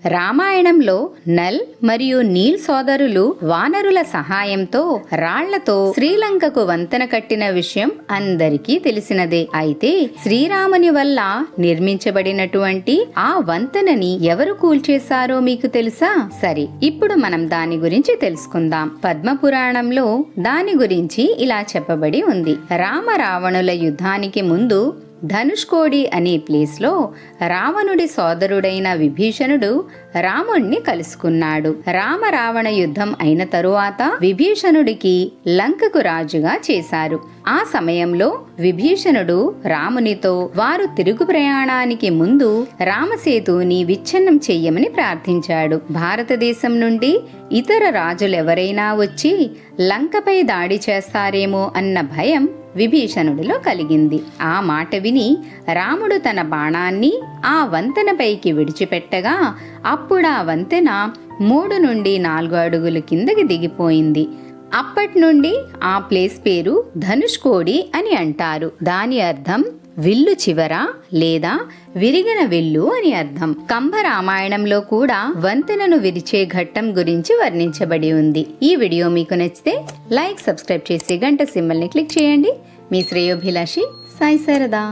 రామాయణంలో నల్ మరియు నీల్ సోదరులు వానరుల సహాయంతో రాళ్లతో శ్రీలంకకు వంతెన కట్టిన విషయం అందరికీ తెలిసినదే. అయితే శ్రీరాముని వల్ల నిర్మించబడినటువంటి ఆ వంతెనని ఎవరు కూల్చేశారో మీకు తెలుసా? సరే, ఇప్పుడు మనం దాని గురించి తెలుసుకుందాం. పద్మపురాణంలో దాని గురించి ఇలా చెప్పబడి ఉంది. రామ రావణుల యుద్ధానికి ముందు ధనుష్కోడి అనే ప్లేస్లో రావణుడి సోదరుడైన విభీషణుడు రాముణ్ణి కలుసుకున్నాడు. రామ రావణ యుద్ధం అయిన తరువాత విభీషణుడికి లంకకు రాజుగా చేశారు. ఆ సమయంలో విభీషణుడు రామునితో వారు తిరుగు ప్రయాణానికి ముందు రామసేతుని విచ్ఛిన్నం చెయ్యమని ప్రార్థించాడు. భారతదేశం నుండి ఇతర రాజులెవరైనా వచ్చి లంకపై దాడి చేస్తారేమో అన్న భయం విభీషణుడిలో కలిగింది. ఆ మాట విని రాముడు తన బాణాన్ని ఆ వంతెనపైకి విడిచిపెట్టగా అప్పుడా వంతెన 3 నుండి 4 అడుగులు కిందకి దిగిపోయింది. అప్పటి నుండి ఆ ప్లేస్ పేరు ధనుష్కోడి అని అంటారు. దాని అర్థం విల్లు చివర లేదా విరిగిన విల్లు అని అర్థం. కంభ రామాయణంలో కూడా వంతెనను విరిచే ఘట్టం గురించి వర్ణించబడి ఉంది. ఈ వీడియో మీకు నచ్చితే లైక్, సబ్స్క్రైబ్ చేసి గంట సింబల్ని క్లిక్ చేయండి. మీ శ్రేయోభిలాషి సాయి శారదా.